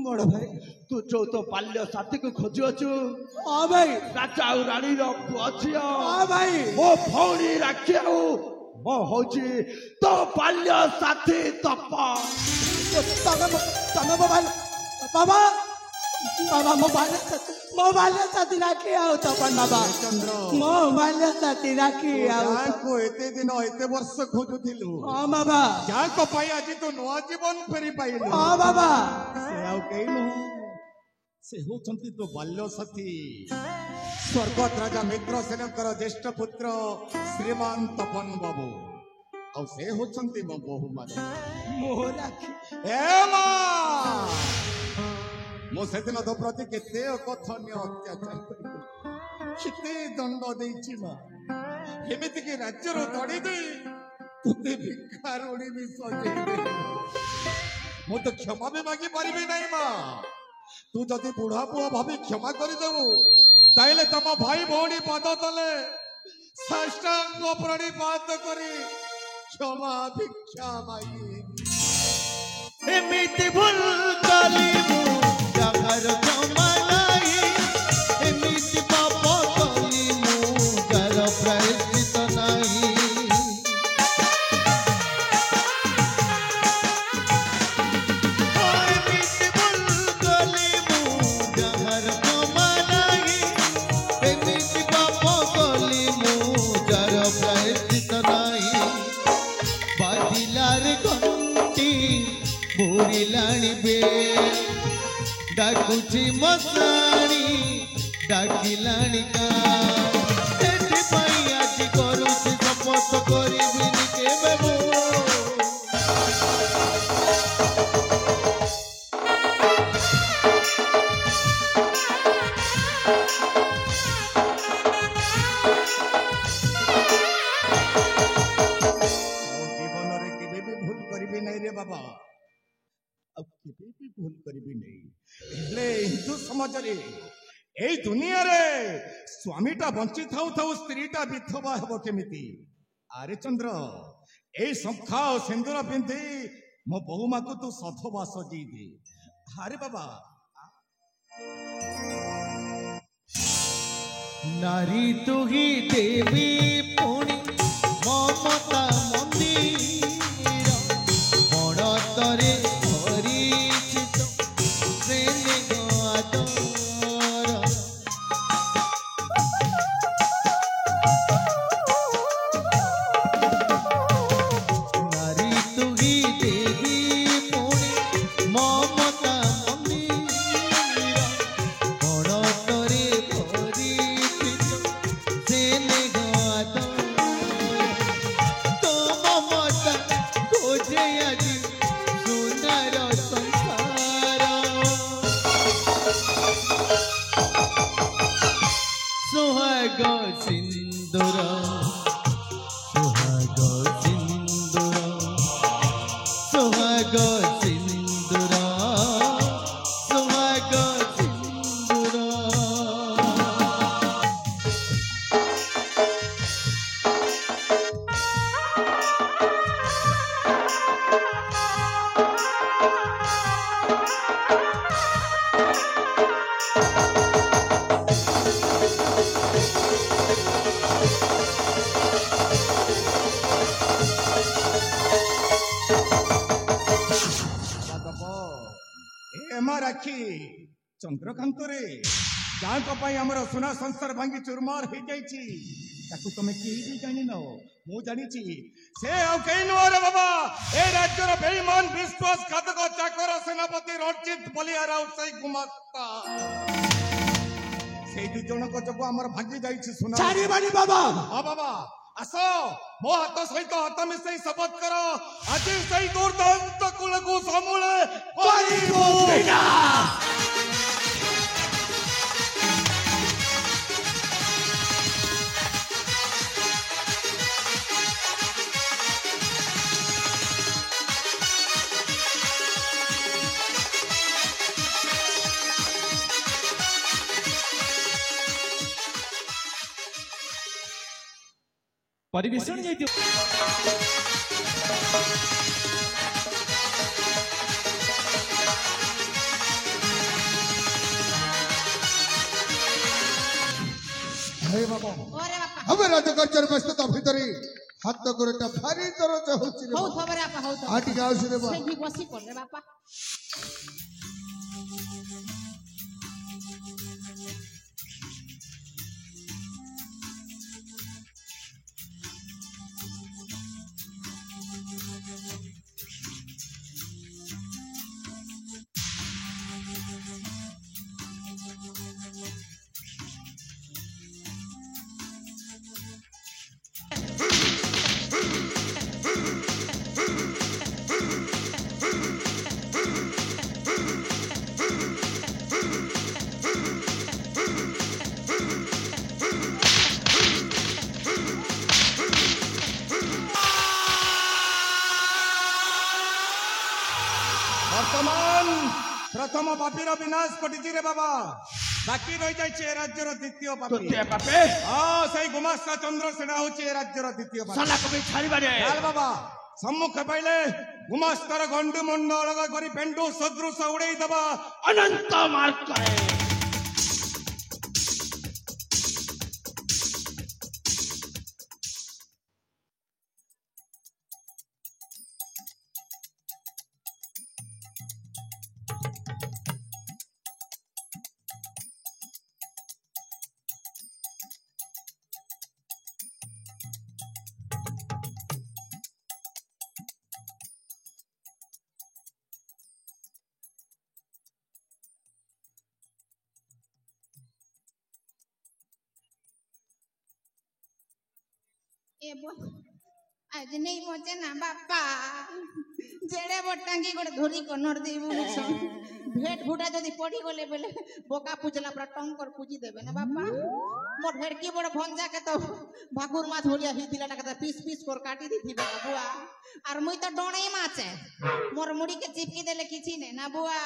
बड़ भाई तू जो तो बाल्य साथी को खोजी अछु हां भाई राजा और रानी रो पुआ छिया हां भाई मो भौणी राखियो मो होची तो बाल्य साथी तपा तमे मोबाइल बाबा बाबा मोबाइल साथी राखी आओ तो अपन बाबा चंद्र मोबाइल साथी राखी आओ को एते दिन एते वर्ष खोजुथिलु हां बाबा जा को पाई आज तो नवा जीवन फेरी पाइलु हां बाबा से आउ केई न से होचंती तो बाल्य साथी स्वर्गत राजा मित्र सेनकर ज्येष्ठ पुत्र श्रीमान तपन बाबू आउ से होचंती मो बहु माने मोह राखी ए मां मो सेदिन तो प्रति केते कथन्य अत्याचार केते दंड देछि मां एमिति कि राज्य रो तड़ी दे तुते भिखारुणी भी सजे मो तो क्षमा भी मांगी पारिबी नहीं मां तू जदि बुढ़ा पुआ भाभी क्षमा कर देबू ताइले तम भाई भौणी पाद तले साष्टांग प्रणिपात करी क्षमा भिक्षा मांगी एमिति भूल कलिबू जगर क्षमा नाही एमिति पाप ଡାକୁଛି ମଶାଣି ଡାକିଲାଣି ସେଥିପାଇଁ ଆଜି କରୁଛି ଶପଥ କରିବିନି କେବେ ମୁଁ ଜୀବନରେ କେବେ ବି ଭୁଲ କରିବି ନାହିଁ ରେ ବାବା ଆଉ କେବେ ବି ଭୁଲ କରିବି ନାହିଁ ହେଲେ ହିନ୍ଦୁ ସମାଜରେ ଏଇ ଦୁନିଆରେ ସ୍ୱାମୀଟା ବଞ୍ଚି ଥାଉ ଥାଉ ସ୍ତ୍ରୀଟା ବିଧବା ହେବ କେମିତି ଆରେ ଚନ୍ଦ୍ର ଏଇ ଶଙ୍ଖା ଆଉ ସିନ୍ଦୁର ପିନ୍ଧି ମୋ ବୋହୁ ମାକୁ ତୁ ସଧବା ସଜେଇ ଦେ ଆରେ ବାବା ନାରୀ ତୁ ହିଁ ଦେବୀ ପୁଣି ମମତା ମନ୍ଦିର ବଣତରେ ପରିଚିତ ପ୍ରେମ ଆଦର ନାରୀ ତୁ ହିଁ ଦେବୀ ପୁଣି ମମତା ମନ୍ଦିର ବଣତରେ ପରିଚିତ ପ୍ରେମ ଆଦର ତୋ ମମତା ଖୋଜେ ଆଜି ସୁନ୍ଦର ସଂସାର ସୁହାଗ ସିନ୍ଦୁର ସୁହାଗ ସିନ୍ଦୁର ସୁହାଗ ସିନ୍ଦୁର ସୁହାଗ ସିନ୍ଦୁର ଏମା ରାକ୍ଷୀ ଚନ୍ଦ୍ରକାନ୍ତରେ ଯାହାଙ୍କ ପାଇଁ ଆମର ସୁନା ସଂସାର ଭାଙ୍ଗି ଚୁରମାର ହେଇଯାଇଛି ତାକୁ ତମେ କେହି ବି ଜାଣିନ ମୁଁ ଜାଣିଛି ସେ ଆଉ କେହି ନୁହଁ ରେ ବାବା ଏ ରାଜ୍ୟର ବେଇମାନ ବିଶ୍ୱାସଘାତକ ଚାକର ସେନାପତି ରଣଜିତ ବଲିଆ ରାଉତ ସେଇ ଗୁମାସ୍ତା ସେଇ ଦି ଜଣଙ୍କ ଯୋଗୁଁ ଆମର ଭାଙ୍ଗି ଯାଇଛି ସୁନା ଛାଡ଼ିବାନି ବାବା ହଁ ବାବା ଆସ ମୋ ହାତ ସହିତ ହାତ ମିଶେଇ ଶପଥ କର ଆଜି ସେଇ ଦୁର୍ଦାନ୍ତ କୁଳକୁ ସମୂଳେ କରିବୁ ପରିବେଷଣ ଯାଇଥିବ ହେ ବାବା ওরে বাপা ଆମେ ରାଜକାର୍ଯ୍ୟରେ ବ୍ୟସ୍ତତା ଭିତରେ ହାତ ଗୋଡ଼ଟା ଭାରି ଦରଜ ହଉଛି ରେ হউ ବାବା। থবে রে বাপা হউ ଆ ଟିକେ ଆଉସି ରେ ବାବା। সেহি বসি পড় রে বাপা ବର୍ତ୍ତମାନ ପ୍ରଥମ ପାପୀର ବିନାଶ ଘଟିଛି ରେ ବାବା ବାକି ରହିଯାଇଛି ଏ ରାଜ୍ୟର ଦ୍ୱିତୀୟ ପାପୀ ପାପେ ହଁ ସେଇ ଗୁମାସ୍ତା ଚନ୍ଦ୍ରସେନା ହଉଛି ଏ ରାଜ୍ୟର ଦ୍ୱିତୀୟ ପାପୀ ସଲାକୁ ବି ଛାଡ଼ିବାରେ ଚାଲ ବାବା ସମ୍ମୁଖ ପାଇଲେ ଗୁମାସ୍ତାର ଗଣ୍ଡୁ ମୁଣ୍ଡ ଅଲଗା କରି ପେଣ୍ଡୁ ସଦୃଶ ଉଡେଇ ଦେବା ଅନନ୍ତ ମାର୍ଗରେ ए बो आज नहीं मजे ना बापा जेड़े बोटांगी गोटे धोरी कनर दे बोलछ भेट भुटा जदी पड़ी गले बेले बोका पूजला पर टंकर पूजी देबे ना बापा मोर भेड़की बड़ भंजा के तो भाकुर माछ होलिया हिथिला टाका पीस पीस कर काटी दी बा बुआ और मुई तो डोणे माछे मोर मुड़ी के चिपकी देले किछि ने ना बुआ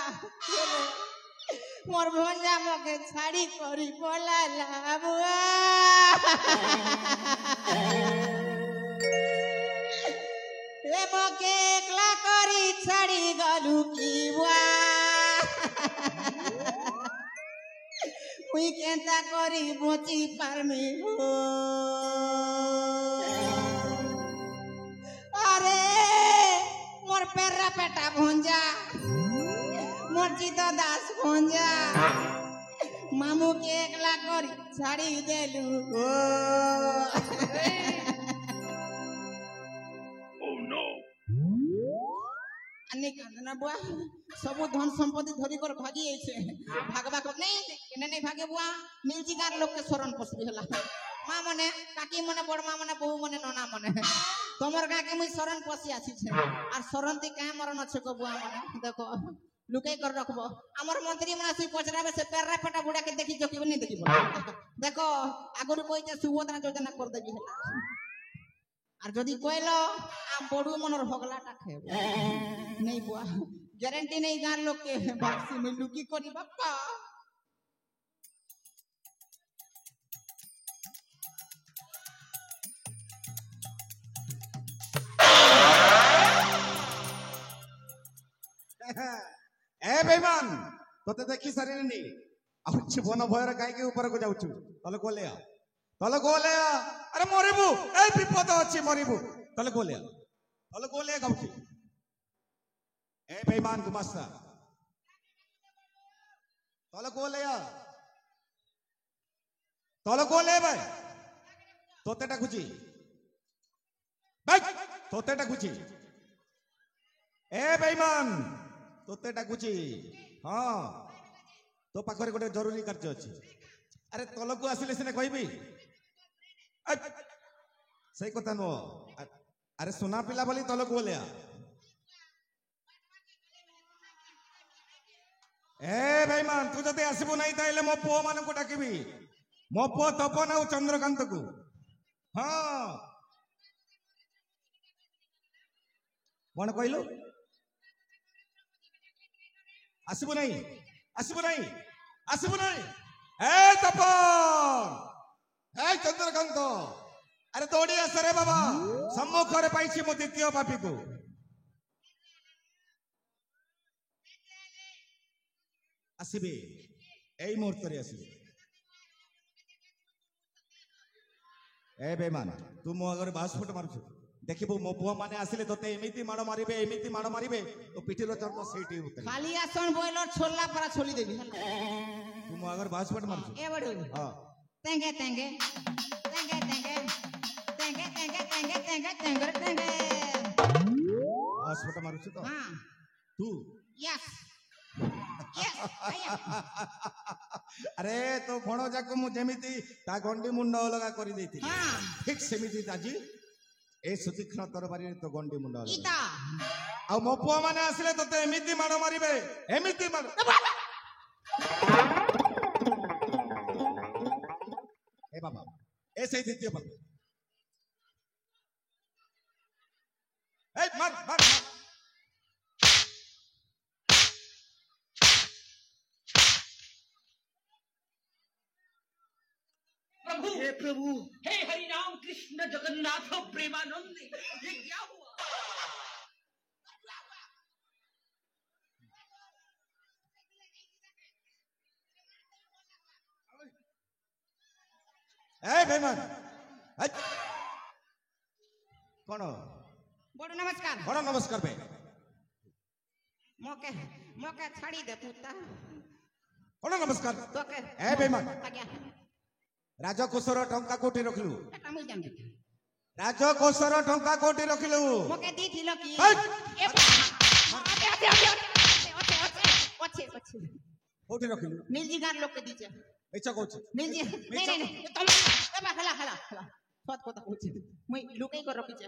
मोर भंजा मके छाड़ी करी पलाला बुआ ए मके एकला करी छाड़ी गलु की बुआ मुई केंता करी बची पारमी हो अरे मोर पेरा पेटा भंजा मोर चिता दास भंजा मामू के एकला करी छाड़ी देलु अन्य कांदना बुआ सब धन संपत्ति धरी कर भागी आइछे भागवा को नहीं केने नहीं भागे बुआ मिलजी गार लोग के शरण पसबी हला मां मने काकी मने बड़ मां मने बहू मने नना मने तमर गा के मुई शरण पसी आछि छे और शरण ती काहे मरन छ को बुआ मने देखो लुकाई कर रखबो हमर मंत्री मने से पचराबे से पेरा पेटा बुढ़ा के देखि जोकिबो नहीं देखिबो देखो आगुर कोइते सुबोधना योजना कर देबी हला और जदि कहलो आ बड़ू मनर हगलाटा खेब नहीं बुआ गारंटी नहीं गार लोग के बाक्सी में लुकी करी बापा ए बेईमान तोते देखी सारिनी आ जीवन भयर काई के ऊपर को जाउछु तले कोले आ अरे मरिबू ए विपद अछि मरिबू तले कोले गाउछि ए बेईमान गुमास्ता तले कोले बे तोते डाकुछि भाई तोते डाकुछि ए बेईमान तोते डाकुछि हां तो पाखरे गोटे जरूरी कार्य अछि अरे तलकू आसिले सिने कहबी सही कथा नो अरे सुना पिला बोली तलक बोले ए भाई मान तू जदि आसबु नहीं ताइले मो पुओ मान को डाकिबी मो पुओ तपन और चंद्रकांत को हां कोन कहलु आसबु नहीं ए तपन ए चंद्रकांत अरे दौड़ी आसरे बाबा सम्मुखरे पाइछि मो द्वितीय पापी को आसीबे एई मुहूर्त रे आसीबे ए बेमान तू मो अगर 22 फुट मारछु देखिबो मो पुआ माने आसिले तोते एमिति माड़ मारिबे तो पिठीर चर्म सेठी उतरे खाली आसन बॉयलर छोला परा छोली देबी तू मो अगर 22 फुट मारछु ए बडू हां तेंगे 22 फुट मारछु तो हां तू यस अरे तो भणो जाको मु जेमिति ता गंडी मुंड अलगा करी देथि हां ठीक सेमिति ताजी ए सुतीक्ष्ण तरबारी तो गंडी मुंड अलगा इता आ मो पुआ माने आसिले तते एमिति माड़ मारिबे एमिति माड़ ए बाबा ए सही द्वितीय बाबा ए मार प्रभु हे प्रभु हे हरि राम कृष्ण जगन्नाथ प्रेमानंद ये क्या हुआ ए बेमान कौन बड़ नमस्कार बे मोके छाड़ी दे पुता कौन नमस्कार तोके ए बेमान आज्ञा राजकोषर टंका कोठी रखलु एटा मुई जान राजकोषर टंका कोठी रखलु मोके दी थिलो की हेय! ओछे कोठी रखलु नीलजी गार लोग के दीजे ऐसा कहछ नीलजी नहीं तुम ए बा हला ସତ କଥା କହୁଛି ମୁଇଁ ଲୁକେଇ କରି ରଖିଛେ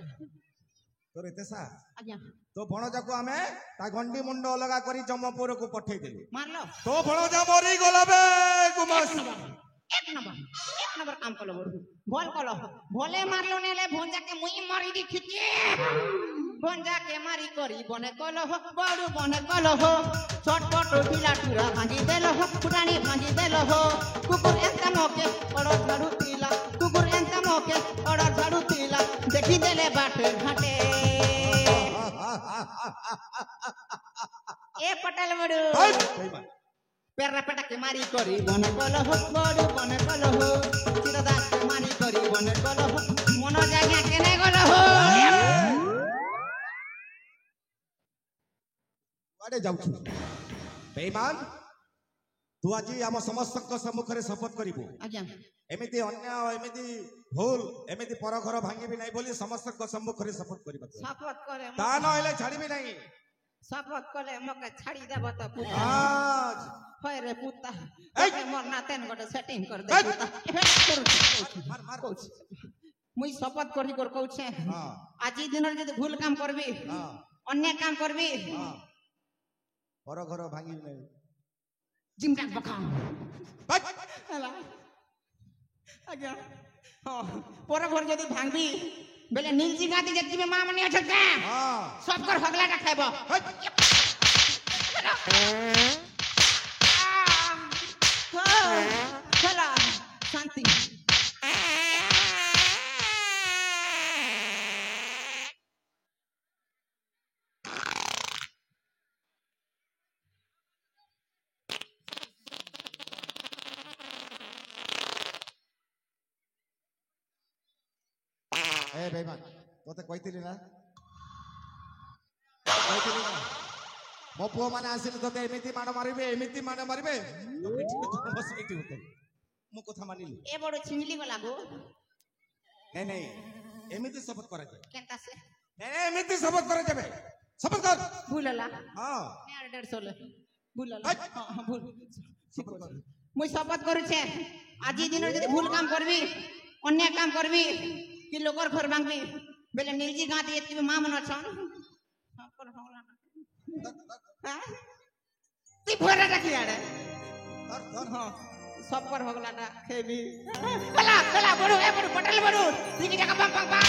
ତୋର ଏତେ ସା ଆଜ୍ଞା ତୋ ଭଣଜାକୁ ଆମେ ତା ଗଣ୍ଡି ମୁଣ୍ଡ ଅଲଗା କରି ଜମପୁରକୁ ପଠେଇଦେଲୁ ମାରଲ ତୋ ଭଣଜା ମରିଗଲା ବେ ଗୁମାସ এক নম্বর কাম কলো বড় বল কলো ভলে মারলো নেলে ভঞ্জাকে মুই মারি দিখিছি ভঞ্জাকে মারি করি বনে কলো বড় বনে কলো ছটপট ঢিলা টুরা ভাঙি দেল ফুটানি ভাঙি দেল কুকুর এন্তা মোকে বড় ঝাড়ু তিলা কুকুর এন্তা মোকে বড় ঝাড়ু তিলা দেখি দেলে বাটে ঘাটে এ পটাল বড় পেরা পেটাকে মারি করি বনে কলহ বড় বনে কলহ চিরদাসকে মারি করি বনে কলহ মন জায়গা কেনে কলহ କୁଆଡେ ଯାଉଛୁ ବେଇମାନ ତୁ ଆଜି ଆମ ସମସ୍ତଙ୍କ ସମ୍ମୁଖରେ ଶପଥ କରିବୁ ଆଜ୍ଞା ଏମିତି ଅନ୍ୟାୟ ଏମିତି ଭୁଲ ଏମିତି ପର ଘର ଭାଙ୍ଗିବି ନାହିଁ ବୋଲି ସମସ୍ତଙ୍କ ସମ୍ମୁଖରେ ଶପଥ କରିବାକୁ শপথ করে ତା ନହେଲେ ଛାଡ଼ିବି ନାହିଁ শপথ করে মকে ছাড়ি দেব তো পুতা আজ হয় রে পুতা এই! তোকে মোর নাতেন গোটে সেটিং করে দে এই! পুতা মার মার কହୁଛି মুই শপথ করি কর কହୁছে ହଁ আজি দিনের যদি ভুল কাম করবি ହଁ অন্যায় কাম করবি ହଁ ପର ଘର ଭାଙ୍ଗିବି ନାହିଁ জিমটাক বখাম ଭାଇ! ହେଲା ଆଜ୍ଞା ହଁ পর ঘর যদি ভাঙবি বেলে নীলজি গাদি যেতিবে মা মানে আছে কা ହଁ সব কর হগলাটা খাইব ভাই! চলা শান্তি ଏ ବେଇମାନ ତୋତେ କହିଥିଲି ନା କହିଥିଲି ନା ମୋ ପୁଅ ମାନେ ଆସିଲେ ତୋତେ ଏମିତି ମାଡ଼ ମାରିବେ ଏମିତି ମାଡ଼ ମାରିବେ ତୋ ପିଠିରେ ଜନ୍ମ ସେଇଠି ହତେ ମୁଁ କଥା ମାନିଲି এ বড় চিংলি গলা গো ନାଇଁ ନାଇଁ ଏମିତି ଶପଥ କରାଯାଏ কেনতা সে ନାଇଁ ନାଇଁ ଏମିତି ଶପଥ କରାଯାবে ଶପଥ କର ভুললা ହଁ আর 150 ভুললা হাই! হ্যাঁ ভুল ଶପଥ କର মুই শপথ করুছে আজি দিনের যদি ভুল কাম করবি অন্যায় কাম করবি কি লোকর ঘর ভাঙবি বেলে নীলজি গাঁতি এতিবে মা মন আছন হ্যাঁ তুই ভরা রাখি আরে ধর ধর হ্যাঁ সব কর হগলাটা খেবি কলা কলা বড় এ বড় পটল বড় তিন টাকা পাং পাং পাং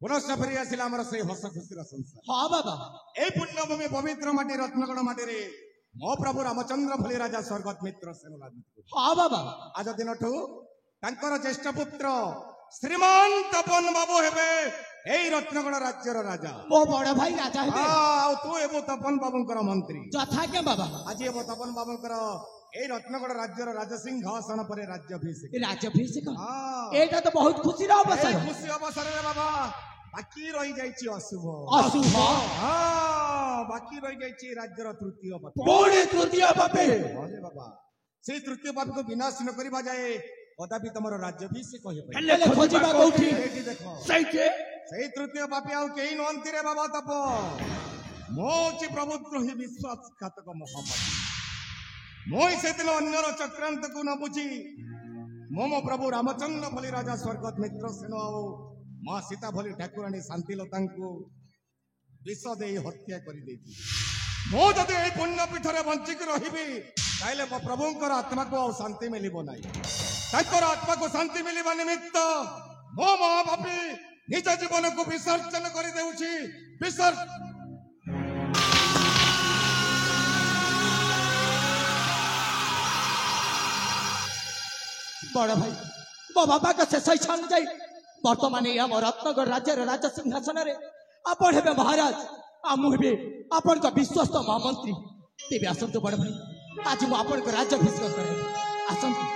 ପୁନଶ୍ଚ ଫେରି ଆସିଲା ଆମର ସେଇ ହସ ଖୁସିର ସଂସାର ହଁ ବାବା এই পুণ্যভূমি পবিত্র মাটি রত্নগড় মাটিরে ମୋ ପ୍ରଭୁ ରାମଚନ୍ଦ୍ର ଭଳି ରାଜା ସ୍ୱର୍ଗତ ମିତ୍ର ସେନଲାଦିତ୍ୟ ହଁ ବାବା ଆଜ ଦିନଠୁ ତାଙ୍କର ଜ୍ୟେଷ୍ଠ ପୁତ୍ର ଶ୍ରୀମାନ ତପନ ବାବୁ ହେବେ ଏଇ ରତ୍ନଗଡ଼ ରାଜ୍ୟର ରାଜା ମୋ ବଡ ଭାଇ ରାଜା ହେବେ ଆଉ ତୁ ହେବୁ ତପନ ବାବୁଙ୍କର ମନ୍ତ୍ରୀ ଯଥାଜ୍ଞ ବାବା ଆଜି ହେବ ତପନ ବାବୁଙ୍କର ଏଇ ରତ୍ନଗଡ଼ ରାଜ୍ୟର ରାଜସିଂହାସନ ପରେ ରାଜ୍ୟାଭିଷେକ ରାଜ୍ୟାଭିଷେକ ହଁ ଏଇଟା ତ ବହୁତ ଖୁସିର ଏଇ ଅବସର ଖୁସି ଅବସରରେ ବାବା ବାକି ରହିଯାଇଛି ଅଶୁଭ ଅଶୁଭ ହଁ ବାକି ରହିଯାଇଛି ରାଜ୍ୟର ତୃତୀୟ ପାପୀ ପୁଣି ତୃତୀୟ ପାପୀ ଅରେ ବାବା ସେଇ ତୃତୀୟ ପାପୀକୁ ବିନାଶ ନ କରିବା ଯାଏ କଦାପି ତମର ରାଜ୍ୟାଭିଷେକ ହେବ ହେଲେ ଖୋଜିବା କୋଉଠି ସେଇଠି ଦେଖ ସେଇଠି ସେଇ ତୃତୀୟ ପାପୀ ଆଉ କେହି ନୁହନ୍ତି ରେ ବାବା ତପ ମୁଁ ହଉଛି ପ୍ରଭୁଦ୍ରୋହୀ ବିଶ୍ୱାସଘାତକ ମହାପାପୀ ମୁଁ ସେଦିନ ଅନ୍ୟର ଚକ୍ରାନ୍ତକୁ ନ ବୁଝି ମୁଁ ମୋ ପ୍ରଭୁ ରାମଚନ୍ଦ୍ର ଭଳି ରାଜା ସ୍ୱର୍ଗତ ମିତ୍ର ସେନ ଆଉ ମା ସୀତା ଭଳି ଠାକୁରାଣୀ ଶାନ୍ତିଲତାଙ୍କୁ ବିଷ ଦେଇ ହତ୍ୟା କରିଦେଇଛି ମୁଁ ଯଦି ଏଇ ପୁଣ୍ୟପୀଠରେ ବଞ୍ଚିକି ରହିବି ତାହେଲେ ମୋ ପ୍ରଭୁଙ୍କର ଆତ୍ମାକୁ ଆଉ ଶାନ୍ତି ମିଳିବ ନାହିଁ ତାଙ୍କର ଆତ୍ମାକୁ ଶାନ୍ତି ମିଳିବା ନିମିତ୍ତ ମୋ ମହାପାପୀ ନିଜ ଜୀବନକୁ ବିସର୍ଜନ କରିଦେଉଛି ବଡ ଭାଇ ମୋ ବାବାଙ୍କ ଶେଷ ଇଚ୍ଛା ଅନୁଯାୟୀ ବର୍ତ୍ତମାନ ଏଇ ଆମ ରତ୍ନଗଡ଼ ରାଜ୍ୟର ରାଜ ସିଂହାସନରେ आपण हेबे महाराज आ मु हेबे आपण का विश्वस्त महामंत्री तेबे आसंतु बड़ भाई आज मु आपण को राज्याभिषेक करे आसंतु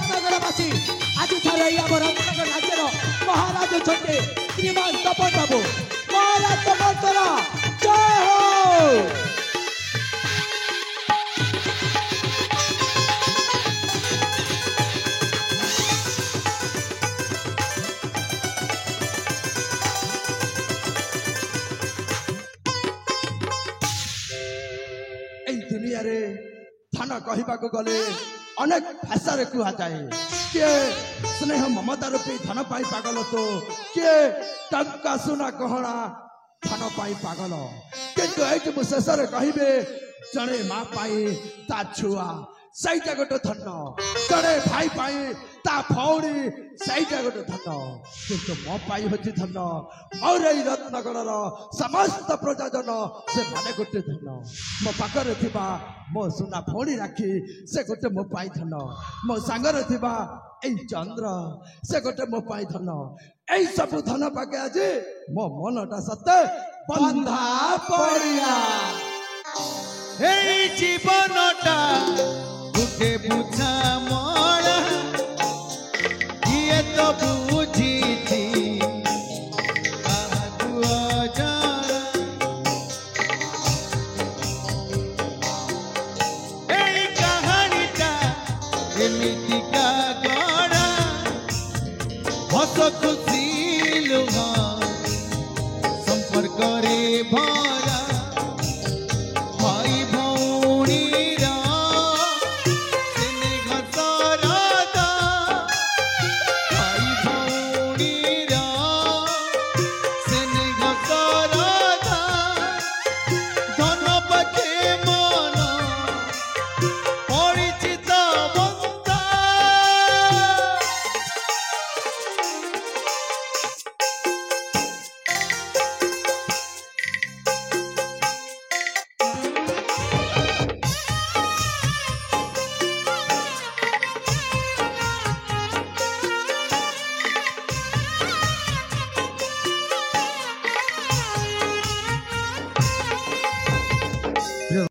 आज थारे रत्नगर राज्यर महाराज छे श्रीमान तपन बाबू महाराज तपन जय हो दुनिया रे थाना कहवाक गले अनेक भाषा रे कुहा जाए किए स्नेह ममता रूपी धन पाई पागल तो किए टंका सुना गहना धन पाई पागल किंतु एठी मु शेष रे कहिबे जणे मां पाई ता छुआ सैटा गोटे धन जणे भाई पाई ता भौणी सैटा गोटे धन किंतु मो पाई होची धन और एई रत्नगर समस्त प्रजाजन से माने गोटे धन मो पाखरे थिबा मो सुना भौणी राखी से गोटे मो पाई धन मो सांगरे थिबा एई चंद्र से गोटे मो पाई धन एई सब धन पाके आज मो मनटा सते बंधा पड़िया এই জীবনটা বুকে বুঝা মরা কিয়ে তো বুঝিছি কাহাকু অজানা এই কাহানিটা এমিতি